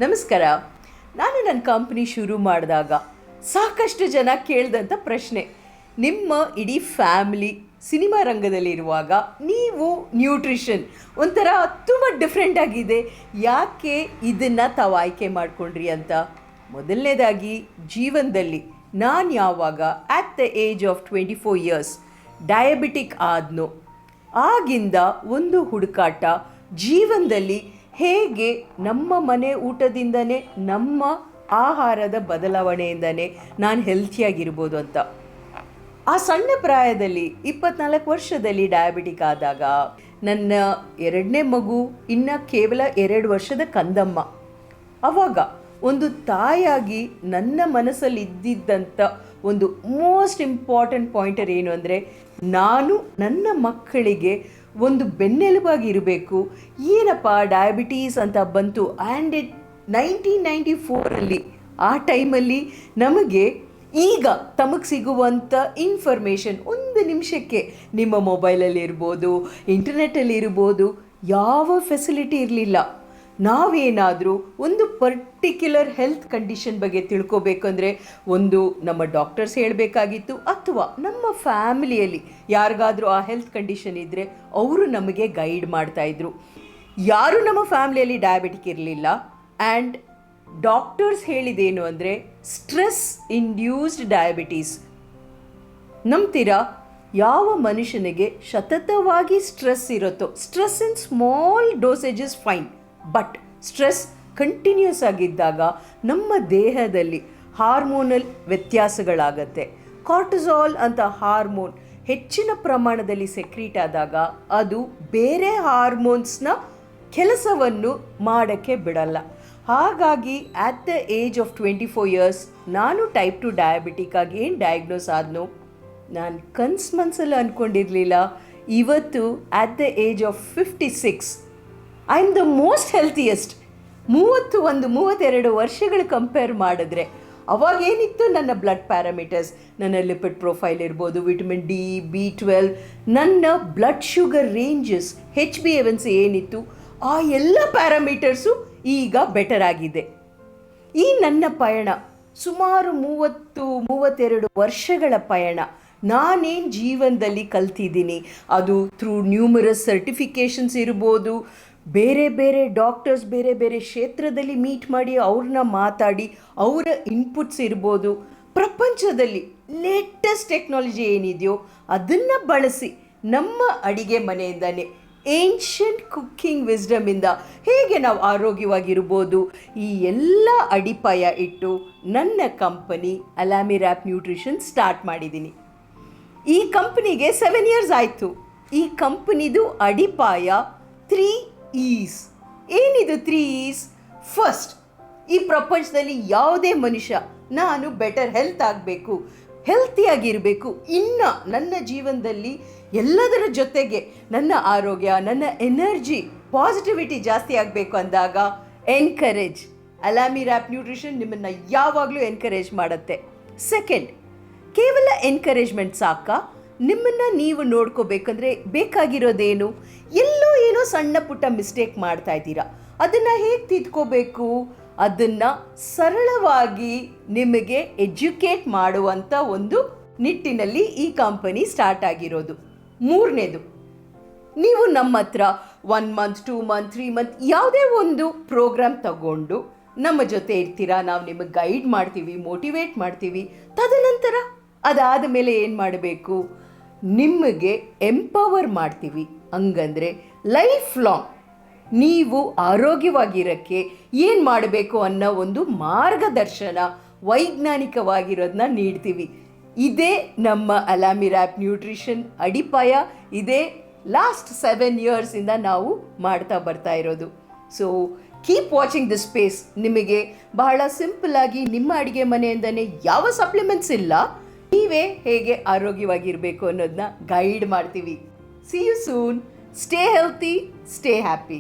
ನಮಸ್ಕಾರ. ನಾನು ನನ್ನ ಕಂಪ್ನಿ ಶುರು ಮಾಡಿದಾಗ ಸಾಕಷ್ಟು ಜನ ಕೇಳಿದಂಥ ಪ್ರಶ್ನೆ, ನಿಮ್ಮ ಇಡೀ ಫ್ಯಾಮಿಲಿ ಸಿನಿಮಾ ರಂಗದಲ್ಲಿರುವಾಗ ನೀವು ನ್ಯೂಟ್ರಿಷನ್ ಒಂಥರ ತುಂಬ ಡಿಫ್ರೆಂಟ್ ಆಗಿದೆ, ಯಾಕೆ ಇದನ್ನು ತಾವು ಆಯ್ಕೆ ಮಾಡಿಕೊಂಡ್ರಿ ಅಂತ. ಮೊದಲನೇದಾಗಿ, ಜೀವನದಲ್ಲಿ ನಾನು ಯಾವಾಗ at the age of 24 years diabetic ಆದ್ನೋ ಆಗಿಂದ ಒಂದು ಹುಡುಕಾಟ, ಜೀವನದಲ್ಲಿ ಹೇಗೆ ನಮ್ಮ ಮನೆ ಊಟದಿಂದನೇ, ನಮ್ಮ ಆಹಾರದ ಬದಲಾವಣೆಯಿಂದನೇ ನಾನು ಹೆಲ್ತಿಯಾಗಿರ್ಬೋದು ಅಂತ. ಆ ಸಣ್ಣ ಪ್ರಾಯದಲ್ಲಿ 24 ವರ್ಷದಲ್ಲಿ ಡಯಾಬಿಟಿಕ್ ಆದಾಗ ನನ್ನ ಎರಡನೇ ಮಗು ಇನ್ನು ಕೇವಲ 2 ವರ್ಷದ ಕಂದಮ್ಮ. ಆವಾಗ ಒಂದು ತಾಯಿಯಾಗಿ ನನ್ನ ಮನಸ್ಸಲ್ಲಿ ಇದ್ದಿದ್ದಂಥ ಒಂದು ಮೋಸ್ಟ್ ಇಂಪಾರ್ಟೆಂಟ್ ಪಾಯಿಂಟರ್ ಏನು ಅಂದರೆ, ನಾನು ನನ್ನ ಮಕ್ಕಳಿಗೆ ಒಂದು ಬೆನ್ನೆಲುಬಾಗಿ ಇರಬೇಕು. ಏನಪ್ಪ ಡಯಾಬಿಟೀಸ್ ಅಂತ ಬಂತು, ಆ್ಯಂಡ್ 1994 ಆ ಟೈಮಲ್ಲಿ ನಮಗೆ ಈಗ ತಮಗೆ ಸಿಗುವಂಥ ಇನ್ಫಾರ್ಮೇಷನ್ ಒಂದು ನಿಮಿಷಕ್ಕೆ ನಿಮ್ಮ ಮೊಬೈಲಲ್ಲಿ ಇರ್ಬೋದು, ಇಂಟರ್ನೆಟ್ಟಲ್ಲಿ ಇರ್ಬೋದು, ಯಾವ ಫೆಸಿಲಿಟಿ ಇರಲಿಲ್ಲ. ನಾವೇನಾದರೂ ಒಂದು ಪರ್ಟಿಕ್ಯುಲರ್ ಹೆಲ್ತ್ ಕಂಡೀಷನ್ ಬಗ್ಗೆ ತಿಳ್ಕೊಬೇಕಂದ್ರೆ ಒಂದು ನಮ್ಮ ಡಾಕ್ಟರ್ಸ್ ಹೇಳಬೇಕಾಗಿತ್ತು, ಅಥವಾ ನಮ್ಮ ಫ್ಯಾಮಿಲಿಯಲ್ಲಿ ಯಾರಿಗಾದರೂ ಆ ಹೆಲ್ತ್ ಕಂಡೀಷನ್ ಇದ್ದರೆ ಅವರು ನಮಗೆ ಗೈಡ್ ಮಾಡ್ತಾಯಿದ್ರು. ಯಾರು ನಮ್ಮ ಫ್ಯಾಮಿಲಿಯಲ್ಲಿ ಡಯಾಬಿಟಿಕ್ ಇರಲಿಲ್ಲ. ಆ್ಯಂಡ್ ಡಾಕ್ಟರ್ಸ್ ಹೇಳಿದೇನು ಅಂದರೆ, ಸ್ಟ್ರೆಸ್ ಇಂಡ್ಯೂಸ್ಡ್ ಡಯಾಬಿಟೀಸ್. ನಂಬ್ತೀರಾ, ಯಾವ ಮನುಷ್ಯನಿಗೆ ಸತತವಾಗಿ ಸ್ಟ್ರೆಸ್ ಇರುತ್ತೋ, stress in small dosages fine, but stress continues ಆಗಿದ್ದಾಗ ನಮ್ಮ ದೇಹದಲ್ಲಿ ಹಾರ್ಮೋನಲ್ ವ್ಯತ್ಯಾಸಗಳಾಗತ್ತೆ. ಕಾರ್ಟಿಸಾಲ್ ಅಂತ ಹಾರ್ಮೋನ್ ಹೆಚ್ಚಿನ ಪ್ರಮಾಣದಲ್ಲಿ ಸೆಕ್ರೀಟ್ ಆದಾಗ ಅದು ಬೇರೆ ಹಾರ್ಮೋನ್ಸ್ನ ಕೆಲಸವನ್ನು ಮಾಡೋಕ್ಕೆ ಬಿಡಲ್ಲ. ಹಾಗಾಗಿ at the age of 24 years ನಾನು ಟೈಪ್ 2 ಡಯಾಬಿಟಿಕ್ ಆಗಿ ಏನು ಡಯಾಗ್ನೋಸ್ ಆದ್ನೋ, ನಾನು ಮನಸ್ಸಲ್ಲಿ ಅಂದ್ಕೊಂಡಿರಲಿಲ್ಲ. ಇವತ್ತು at the age of 56 I am the most healthiest. 32 ವರ್ಷಗಳು ಕಂಪೇರ್ ಮಾಡಿದ್ರೆ ಅವಾಗೇನಿತ್ತು, ನನ್ನ ಬ್ಲಡ್ ಪ್ಯಾರಾಮೀಟರ್ಸ್, ನನ್ನ ಲಿಪಿಡ್ ಪ್ರೊಫೈಲ್ ಇರ್ಬೋದು, ವಿಟಮಿನ್ ಡಿ, B12, ನನ್ನ ಬ್ಲಡ್ ಶುಗರ್ ರೇಂಜಸ್, HbA1c ಏನಿತ್ತು, ಆ ಎಲ್ಲ ಪ್ಯಾರಾಮೀಟರ್ಸು ಈಗ ಬೆಟರ್ ಆಗಿದೆ. ಈ ನನ್ನ ಪಯಣ ಸುಮಾರು 32 ವರ್ಷಗಳ ಪಯಣ. ನಾನೇನು ಜೀವನದಲ್ಲಿ ಕಲ್ತಿದ್ದೀನಿ, ಅದು ಥ್ರೂ ನ್ಯೂಮರಸ್ ಸರ್ಟಿಫಿಕೇಷನ್ಸ್ ಇರ್ಬೋದು, ಬೇರೆ ಬೇರೆ ಡಾಕ್ಟರ್ಸ್ ಬೇರೆ ಬೇರೆ ಕ್ಷೇತ್ರದಲ್ಲಿ ಮೀಟ್ ಮಾಡಿ ಅವ್ರನ್ನ ಮಾತಾಡಿ ಅವರ ಇನ್ಪುಟ್ಸ್ ಇರ್ಬೋದು, ಪ್ರಪಂಚದಲ್ಲಿ ಲೇಟೆಸ್ಟ್ ಟೆಕ್ನಾಲಜಿ ಏನಿದೆಯೋ ಅದನ್ನು ಬಳಸಿ ನಮ್ಮ ಅಡಿಗೆ ಮನೆಯಿಂದನೇ, ಏನ್ಷಿಯಂಟ್ ಕುಕ್ಕಿಂಗ್ ವಿಸ್ಡಮಿಂದ ಹೇಗೆ ನಾವು ಆರೋಗ್ಯವಾಗಿರ್ಬೋದು, ಈ ಎಲ್ಲ ಅಡಿಪಾಯ ಇಟ್ಟು ನನ್ನ ಕಂಪನಿ ಅಲಾಮಿರ್ಯಾಪ್ ನ್ಯೂಟ್ರಿಷನ್ ಸ್ಟಾರ್ಟ್ ಮಾಡಿದ್ದೀನಿ. ಈ ಕಂಪನಿಗೆ 7 ಇಯರ್ಸ್ ಆಯಿತು. ಈ ಕಂಪನಿದು ಅಡಿಪಾಯ 3 E's. ಏನಿದು 3 E's? ಫಸ್ಟ್, ಈ ಪ್ರಪಂಚದಲ್ಲಿ ಯಾವುದೇ ಮನುಷ್ಯ ನಾನು ಬೆಟರ್ ಹೆಲ್ತ್ ಆಗಬೇಕು, ಹೆಲ್ತಿಯಾಗಿರಬೇಕು, ಇನ್ನು ನನ್ನ ಜೀವನದಲ್ಲಿ ಎಲ್ಲದರ ಜೊತೆಗೆ ನನ್ನ ಆರೋಗ್ಯ, ನನ್ನ ಎನರ್ಜಿ, ಪಾಸಿಟಿವಿಟಿ ಜಾಸ್ತಿ ಆಗಬೇಕು ಅಂದಾಗ ಎನ್ಕರೇಜ್. ಅಲಾಮಿರ್ಯಾಪ್ ನ್ಯೂಟ್ರಿಷನ್ ನಿಮ್ಮನ್ನು ಯಾವಾಗಲೂ ಎನ್ಕರೇಜ್ ಮಾಡುತ್ತೆ. ಸೆಕೆಂಡ್, ಕೇವಲ ಎನ್ಕರೇಜ್ಮೆಂಟ್ ಸಾಕಾ? ನಿಮ್ಮನ್ನು ನೀವು ನೋಡ್ಕೋಬೇಕಂದ್ರೆ ಬೇಕಾಗಿರೋದೇನು? ಎಲ್ಲೋ ಏನೋ ಸಣ್ಣ ಪುಟ್ಟ ಮಿಸ್ಟೇಕ್ ಮಾಡ್ತಾ ಇದ್ದೀರಾ, ಅದನ್ನು ಹೇಗೆ ತಿದ್ಕೋಬೇಕು, ಅದನ್ನು ಸರಳವಾಗಿ ನಿಮಗೆ ಎಜುಕೇಟ್ ಮಾಡುವಂಥ ಒಂದು ನಿಟ್ಟಿನಲ್ಲಿ ಈ ಕಂಪನಿ ಸ್ಟಾರ್ಟ್ ಆಗಿರೋದು. ಮೂರನೇದು, ನೀವು ನಮ್ಮ ಹತ್ರ 1 ಮಂತ್ 2 ಮಂತ್ 3 ಮಂತ್ ಯಾವುದೇ ಒಂದು ಪ್ರೋಗ್ರಾಮ್ ತಗೊಂಡು ನಮ್ಮ ಜೊತೆ ಇರ್ತೀರಾ. ನಾವು ನಿಮಗೆ ಗೈಡ್ ಮಾಡ್ತೀವಿ, ಮೋಟಿವೇಟ್ ಮಾಡ್ತೀವಿ. ತದನಂತರ ಅದಾದ ಮೇಲೆ ಏನು ಮಾಡಬೇಕು, ನಿಮಗೆ ಎಂಪವರ್ ಮಾಡ್ತೀವಿ. ಹಂಗಂದರೆ ಲೈಫ್ ಲಾಂಗ್ ನೀವು ಆರೋಗ್ಯವಾಗಿರೋಕ್ಕೆ ಏನು ಮಾಡಬೇಕು ಅನ್ನೋ ಒಂದು ಮಾರ್ಗದರ್ಶನ ವೈಜ್ಞಾನಿಕವಾಗಿರೋದನ್ನ ನೀಡ್ತೀವಿ. ಇದೇ ನಮ್ಮ ಅಲಾಮಿರ್ಯಾಪ್ ನ್ಯೂಟ್ರಿಷನ್ ಅಡಿಪಾಯ. ಇದೇ ಲಾಸ್ಟ್ 7 ಇಯರ್ಸಿಂದ ನಾವು ಮಾಡ್ತಾ ಬರ್ತಾ ಇರೋದು. So keep watching the space. ನಿಮಗೆ ಬಹಳ ಸಿಂಪಲ್ಲಾಗಿ ನಿಮ್ಮ ಅಡುಗೆ ಮನೆಯಿಂದನೇ ಯಾವ ಸಪ್ಲಿಮೆಂಟ್ಸ್ ಇಲ್ಲ, ನೀವೇ ಹೇಗೆ ಆರೋಗ್ಯವಾಗಿರಬೇಕು ಅನ್ನೋದನ್ನ ಗೈಡ್ ಮಾಡ್ತೀವಿ. See you soon. Stay healthy, stay happy.